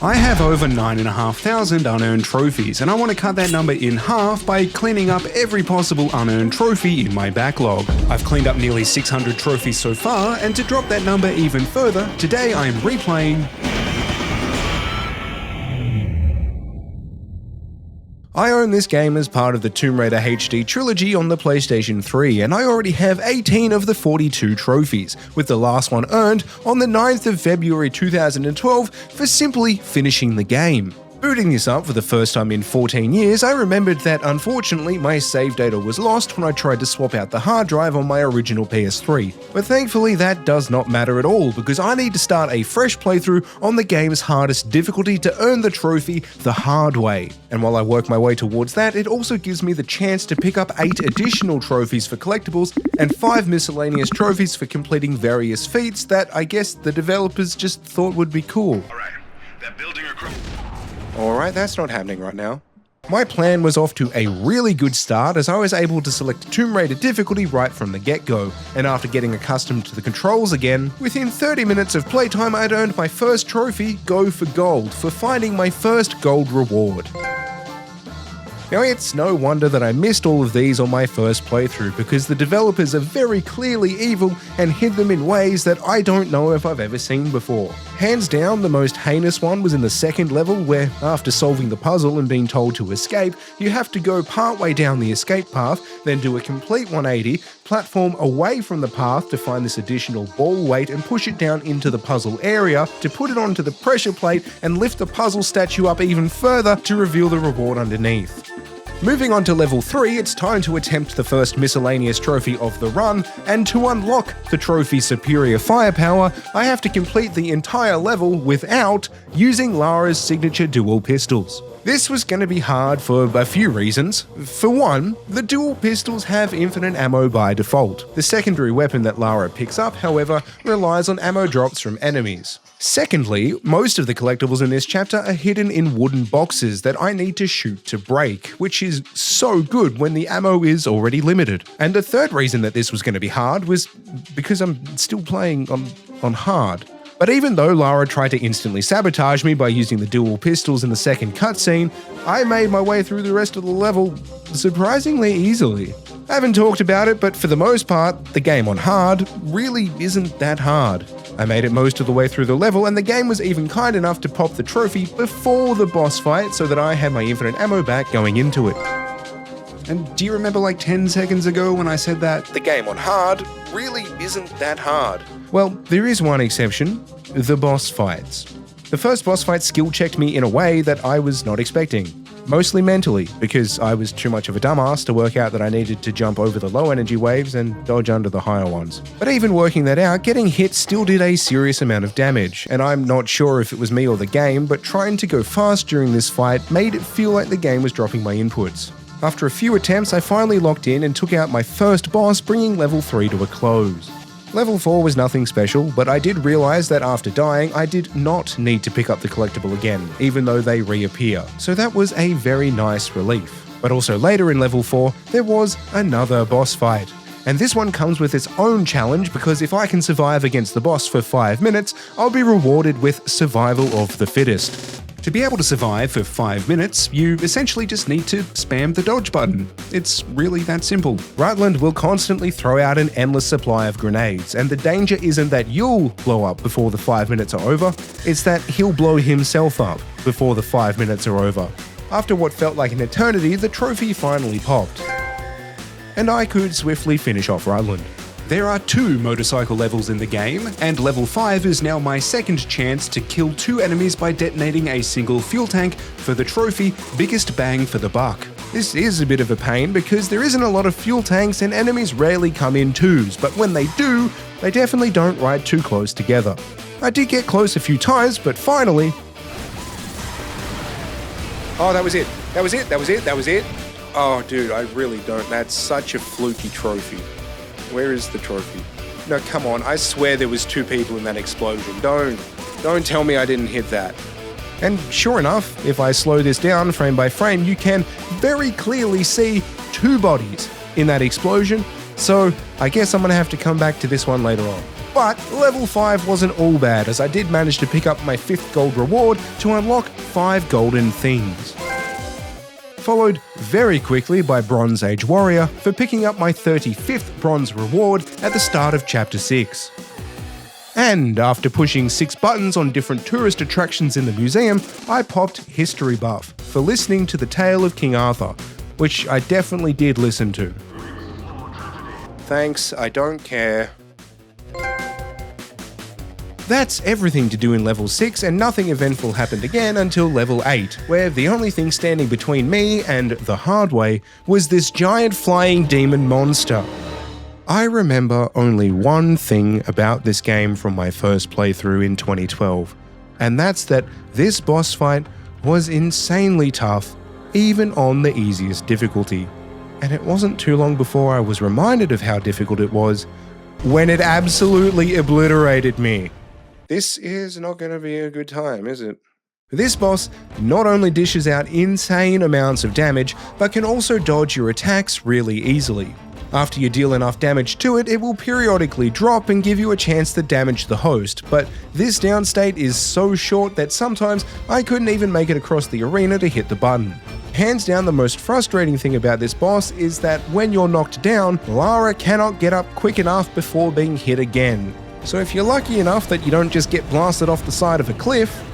I have over 9,500 unearned trophies, and I want to cut that number in half by cleaning up every possible unearned trophy in my backlog. I've cleaned up nearly 600 trophies so far, and to drop that number even further, today I am replaying I own this game as part of the Tomb Raider HD trilogy on the PlayStation 3, and I already have 18 of the 42 trophies, with the last one earned on the 9th of February 2012 for simply finishing the game. Booting this up for the first time in 14 years, I remembered that unfortunately my save data was lost when I tried to swap out the hard drive on my original PS3. But thankfully that does not matter at all, because I need to start a fresh playthrough on the game's hardest difficulty to earn the trophy the hard way. And while I work my way towards that, it also gives me the chance to pick up 8 additional trophies for collectibles and 5 miscellaneous trophies for completing various feats that I guess the developers just thought would be cool. Alright, that's not happening right now. My plan was off to a really good start, as I was able to select Tomb Raider difficulty right from the get-go, and after getting accustomed to the controls again, within 30 minutes of playtime I'd earned my first trophy, Go for Gold, for finding my first gold reward. Now it's no wonder that I missed all of these on my first playthrough, because the developers are very clearly evil and hid them in ways that I don't know if I've ever seen before. Hands down, the most heinous one was in the second level, where after solving the puzzle and being told to escape, you have to go partway down the escape path, then do a complete 180, platform away from the path to find this additional ball weight and push it down into the puzzle area to put it onto the pressure plate and lift the puzzle statue up even further to reveal the reward underneath. Moving on to level 3, it's time to attempt the first miscellaneous trophy of the run, and to unlock the trophy's superior firepower, I have to complete the entire level without using Lara's signature dual pistols. This was going to be hard for a few reasons. For one, the dual pistols have infinite ammo by default. The secondary weapon that Lara picks up, however, relies on ammo drops from enemies. Secondly, most of the collectibles in this chapter are hidden in wooden boxes that I need to shoot to break, which is so good when the ammo is already limited. And the third reason that this was going to be hard was because I'm still playing on hard. But even though Lara tried to instantly sabotage me by using the dual pistols in the second cutscene, I made my way through the rest of the level surprisingly easily. I haven't talked about it, but for the most part, the game on hard really isn't that hard. I made it most of the way through the level, and the game was even kind enough to pop the trophy before the boss fight so that I had my infinite ammo back going into it. And do you remember like 10 seconds ago when I said that the game on hard really isn't that hard? Well, there is one exception: the boss fights. The first boss fight skill checked me in a way that I was not expecting. Mostly mentally, because I was too much of a dumbass to work out that I needed to jump over the low energy waves and dodge under the higher ones. But even working that out, getting hit still did a serious amount of damage, and I'm not sure if it was me or the game, but trying to go fast during this fight made it feel like the game was dropping my inputs. After a few attempts, I finally locked in and took out my first boss, bringing level 3 to a close. Level 4 was nothing special, but I did realise that after dying, I did not need to pick up the collectible again, even though they reappear, so that was a very nice relief. But also later in level 4, there was another boss fight. And this one comes with its own challenge, because if I can survive against the boss for 5 minutes, I'll be rewarded with survival of the fittest. To be able to survive for 5 minutes, you essentially just need to spam the dodge button. It's really that simple. Rutland will constantly throw out an endless supply of grenades, and the danger isn't that you'll blow up before the 5 minutes are over, it's that he'll blow himself up before the 5 minutes are over. After what felt like an eternity, the trophy finally popped, and I could swiftly finish off Rutland. There are 2 motorcycle levels in the game, and level 5 is now my second chance to kill 2 enemies by detonating a single fuel tank for the trophy Biggest Bang for the Buck. This is a bit of a pain because there isn't a lot of fuel tanks and enemies rarely come in twos, but when they do, they definitely don't ride too close together. I did get close a few times, but finally... Oh, that was it. That was it. That was it. That was it. Oh, dude, I really don't. That's such a fluky trophy. Where is the trophy? No, come on, I swear there was 2 people in that explosion. Don't tell me I didn't hit that. And sure enough, if I slow this down frame by frame, you can very clearly see 2 bodies in that explosion, so I guess I'm gonna have to come back to this one later on. But level 5 wasn't all bad, as I did manage to pick up my 5th gold reward to unlock 5 golden things. Followed very quickly by Bronze Age Warrior for picking up my 35th bronze reward at the start of Chapter 6. And after pushing 6 buttons on different tourist attractions in the museum, I popped History Buff for listening to the tale of King Arthur, which I definitely did listen to. Thanks, I don't care. That's everything to do in level 6, and nothing eventful happened again until level 8, where the only thing standing between me and the hard way was this giant flying demon monster. I remember only one thing about this game from my first playthrough in 2012, and that's that this boss fight was insanely tough, even on the easiest difficulty. And it wasn't too long before I was reminded of how difficult it was when it absolutely obliterated me. This is not going to be a good time, is it? This boss not only dishes out insane amounts of damage, but can also dodge your attacks really easily. After you deal enough damage to it, it will periodically drop and give you a chance to damage the host, but this downstate is so short that sometimes I couldn't even make it across the arena to hit the button. Hands down, the most frustrating thing about this boss is that when you're knocked down, Lara cannot get up quick enough before being hit again. So if you're lucky enough that you don't just get blasted off the side of a cliff,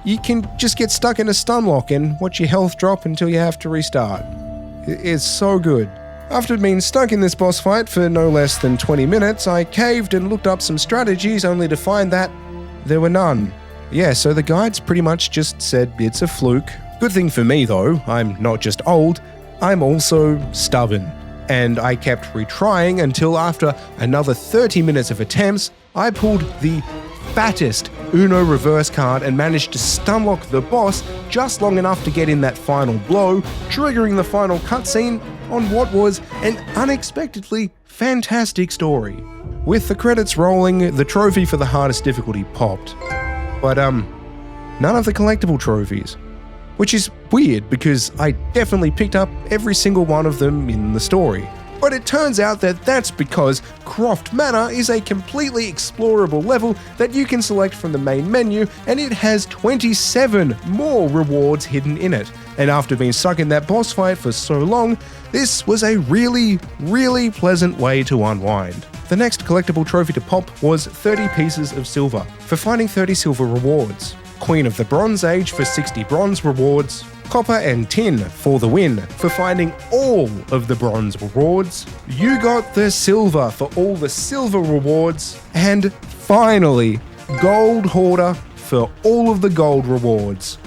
you can just get stuck in a stun lock and watch your health drop until you have to restart. It's so good. After being stuck in this boss fight for no less than 20 minutes, I caved and looked up some strategies only to find that there were none. Yeah, so the guides pretty much just said it's a fluke. Good thing for me though, I'm not just old, I'm also stubborn. And I kept retrying until after another 30 minutes of attempts, I pulled the fattest Uno reverse card and managed to stunlock the boss just long enough to get in that final blow, triggering the final cutscene on what was an unexpectedly fantastic story. With the credits rolling, the trophy for the hardest difficulty popped. But none of the collectible trophies. Which is weird because I definitely picked up every single one of them in the story. But it turns out that that's because Croft Manor is a completely explorable level that you can select from the main menu, and it has 27 more rewards hidden in it. And after being stuck in that boss fight for so long, this was a really, really pleasant way to unwind. The next collectible trophy to pop was 30 pieces of silver for finding 30 silver rewards. Queen of the Bronze Age for 60 bronze rewards, copper and tin for the win for finding all of the bronze rewards, you got the silver for all the silver rewards, and finally, gold hoarder for all of the gold rewards.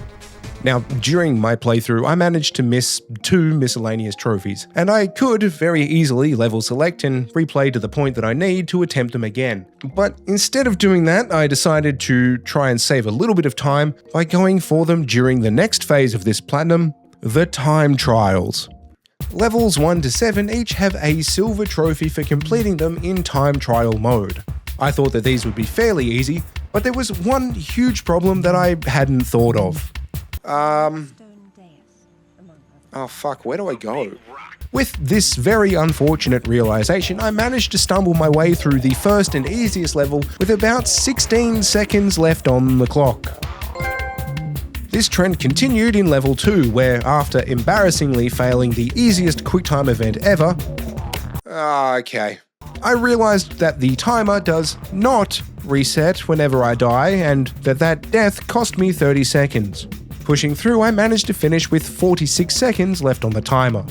Now, during my playthrough, I managed to miss 2 miscellaneous trophies, and I could very easily level select and replay to the point that I need to attempt them again. But instead of doing that, I decided to try and save a little bit of time by going for them during the next phase of this platinum, the time trials. Levels 1 to 7 each have a silver trophy for completing them in time trial mode. I thought that these would be fairly easy, but there was one huge problem that I hadn't thought of. Oh fuck, where do I go? With this very unfortunate realization, I managed to stumble my way through the first and easiest level with about 16 seconds left on the clock. This trend continued in level 2, where after embarrassingly failing the easiest QuickTime event ever, okay, I realized that the timer does not reset whenever I die, and that death cost me 30 seconds. Pushing through, I managed to finish with 46 seconds left on the timer.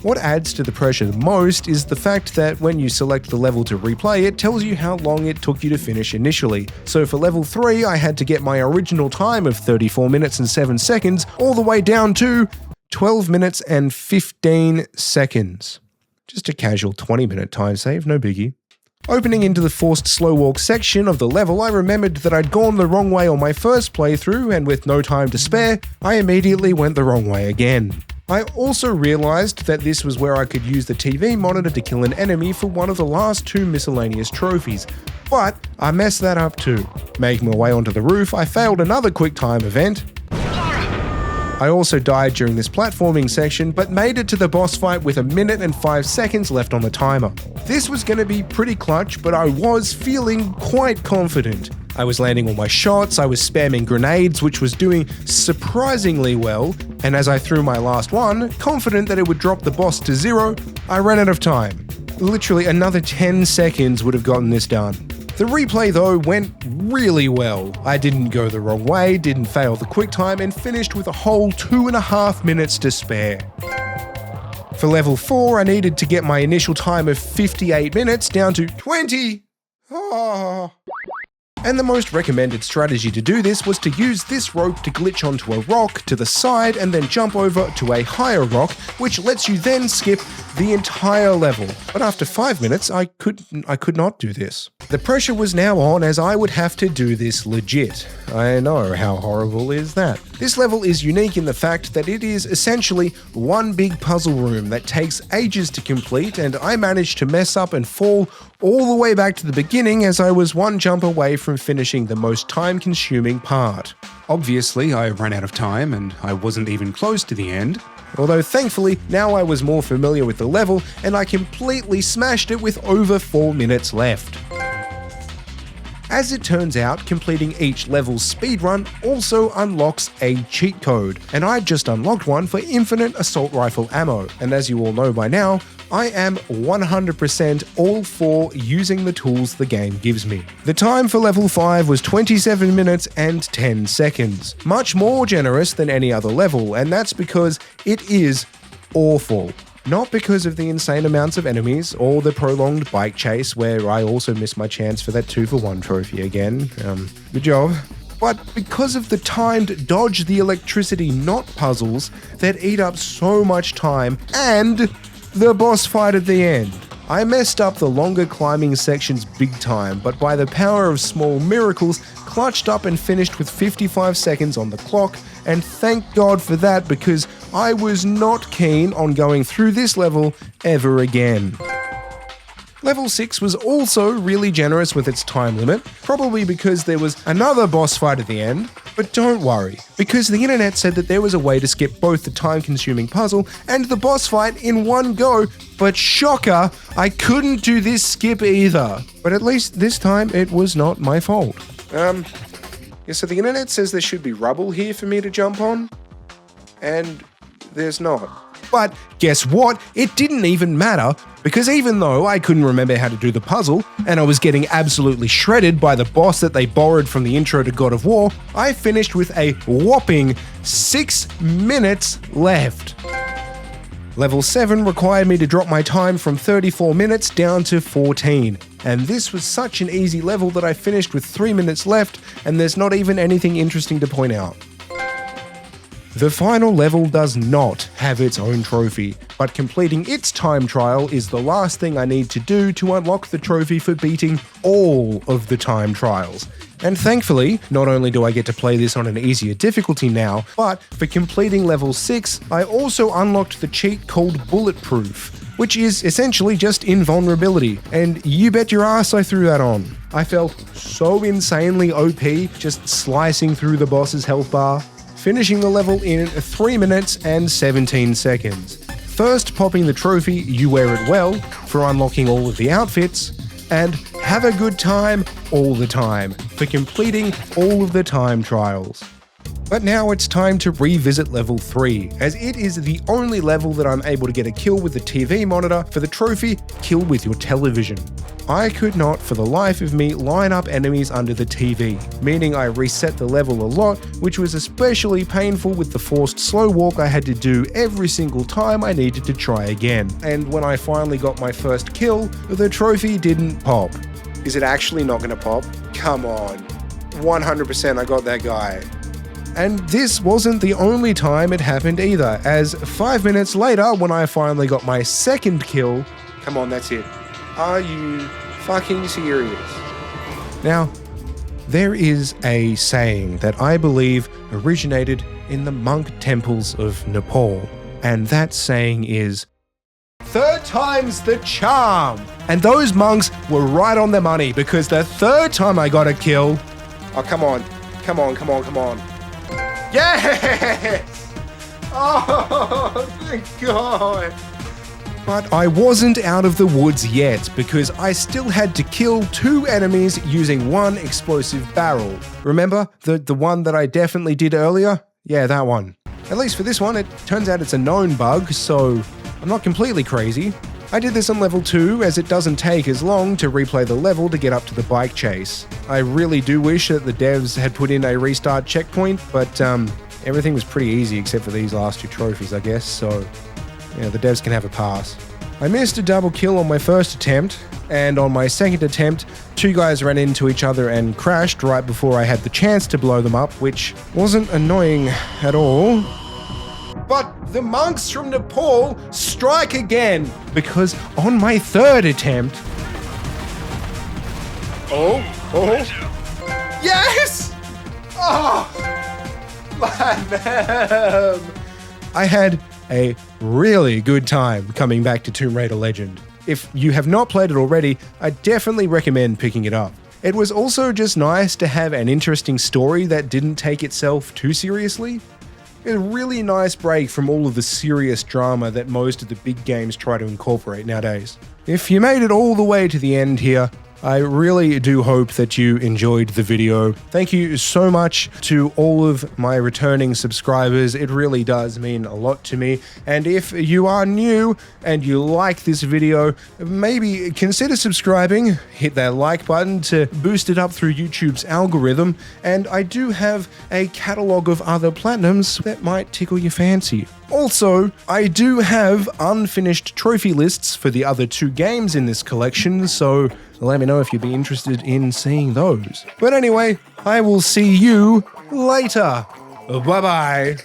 What adds to the pressure the most is the fact that when you select the level to replay, it tells you how long it took you to finish initially. So for level 3, I had to get my original time of 34 minutes and 7 seconds all the way down to 12 minutes and 15 seconds. Just a casual 20-minute time save, no biggie. Opening into the forced slow walk section of the level, I remembered that I'd gone the wrong way on my first playthrough, and with no time to spare, I immediately went the wrong way again. I also realized that this was where I could use the TV monitor to kill an enemy for one of the last 2 miscellaneous trophies, but I messed that up too. Making my way onto the roof, I failed another QuickTime event, I also died during this platforming section, but made it to the boss fight with 1 minute and 5 seconds left on the timer. This was going to be pretty clutch, but I was feeling quite confident. I was landing all my shots, I was spamming grenades, which was doing surprisingly well, and as I threw my last one, confident that it would drop the boss to 0, I ran out of time. Literally another 10 seconds would have gotten this done. The replay though went really well. I didn't go the wrong way, didn't fail the quick time, and finished with a whole 2.5 minutes to spare. For level 4, I needed to get my initial time of 58 minutes down to 20. And the most recommended strategy to do this was to use this rope to glitch onto a rock to the side and then jump over to a higher rock, which lets you then skip the entire level. But after 5 minutes, I could not do this. The pressure was now on as I would have to do this legit. I know, how horrible is that? This level is unique in the fact that it is essentially one big puzzle room that takes ages to complete, and I managed to mess up and fall all the way back to the beginning as I was one jump away from finishing the most time-consuming part. Obviously, I ran out of time and I wasn't even close to the end. Although thankfully, now I was more familiar with the level and I completely smashed it with over 4 minutes left. As it turns out, completing each level's speedrun also unlocks a cheat code, and I just unlocked one for infinite assault rifle ammo, and as you all know by now, I am 100% all for using the tools the game gives me. The time for level 5 was 27 minutes and 10 seconds, much more generous than any other level, and that's because it is awful. Not because of the insane amounts of enemies or the prolonged bike chase where I also missed my chance for that 2-for-1 trophy again. Good job. But because of the timed dodge the electricity not puzzles that eat up so much time and the boss fight at the end. I messed up the longer climbing sections big time, but by the power of small miracles, clutched up and finished with 55 seconds on the clock, and thank God for that because I was not keen on going through this level ever again. Level 6 was also really generous with its time limit, probably because there was another boss fight at the end, but don't worry, because the internet said that there was a way to skip both the time-consuming puzzle and the boss fight in one go, but shocker, I couldn't do this skip either. But at least this time it was not my fault. Yeah, so the internet says there should be rubble here for me to jump on, and there's not. But guess what? It didn't even matter, because even though I couldn't remember how to do the puzzle, and I was getting absolutely shredded by the boss that they borrowed from the intro to God of War, I finished with a whopping 6 minutes left. Level 7 required me to drop my time from 34 minutes down to 14, and this was such an easy level that I finished with 3 minutes left, and there's not even anything interesting to point out. The final level does not have its own trophy, but completing its time trial is the last thing I need to do to unlock the trophy for beating all of the time trials. And thankfully, not only do I get to play this on an easier difficulty now, but for completing level 6, I also unlocked the cheat called Bulletproof, which is essentially just invulnerability, and you bet your ass I threw that on. I felt so insanely OP just slicing through the boss's health bar, finishing the level in 3 minutes and 17 seconds. First popping the trophy You Wear It Well for unlocking all of the outfits, and Have a Good Time all the time for completing all of the time trials. But now it's time to revisit level 3, as it is the only level that I'm able to get a kill with the TV monitor for the trophy Kill with Your Television. I could not for the life of me line up enemies under the TV, meaning I reset the level a lot, which was especially painful with the forced slow walk I had to do every single time I needed to try again. And when I finally got my first kill, the trophy didn't pop. Is it actually not going to pop? Come on. 100% I got that guy. And this wasn't the only time it happened either, as 5 minutes later, when I finally got my second kill, come on, that's it. Are you fucking serious? Now, there is a saying that I believe originated in the monk temples of Nepal, and that saying is, "Third time's the charm." And those monks were right on their money, because the third time I got a kill, oh, come on. Yes! Oh, thank God. But I wasn't out of the woods yet because I still had to kill 2 enemies using 1 explosive barrel. Remember the one that I definitely did earlier? Yeah, that one. At least for this one, it turns out it's a known bug, so I'm not completely crazy. I did this on level 2 as it doesn't take as long to replay the level to get up to the bike chase. I really do wish that the devs had put in a restart checkpoint, but everything was pretty easy except for these last 2 trophies, I guess, so yeah, the devs can have a pass. I missed a double kill on my first attempt, and on my second attempt, 2 guys ran into each other and crashed right before I had the chance to blow them up, which wasn't annoying at all. But the monks from Nepal strike again, because on my third attempt... Oh! Yes! Oh! Man! I had a really good time coming back to Tomb Raider Legend. If you have not played it already, I definitely recommend picking it up. It was also just nice to have an interesting story that didn't take itself too seriously. A really nice break from all of the serious drama that most of the big games try to incorporate nowadays. If you made it all the way to the end here, I really do hope that you enjoyed the video. Thank you so much to all of my returning subscribers. It really does mean a lot to me. And if you are new and you like this video, maybe consider subscribing. Hit that like button to boost it up through YouTube's algorithm. And I do have a catalog of other platinums that might tickle your fancy. Also, I do have unfinished trophy lists for the other 2 games in this collection, so let me know if you'd be interested in seeing those. But anyway, I will see you later. Bye-bye.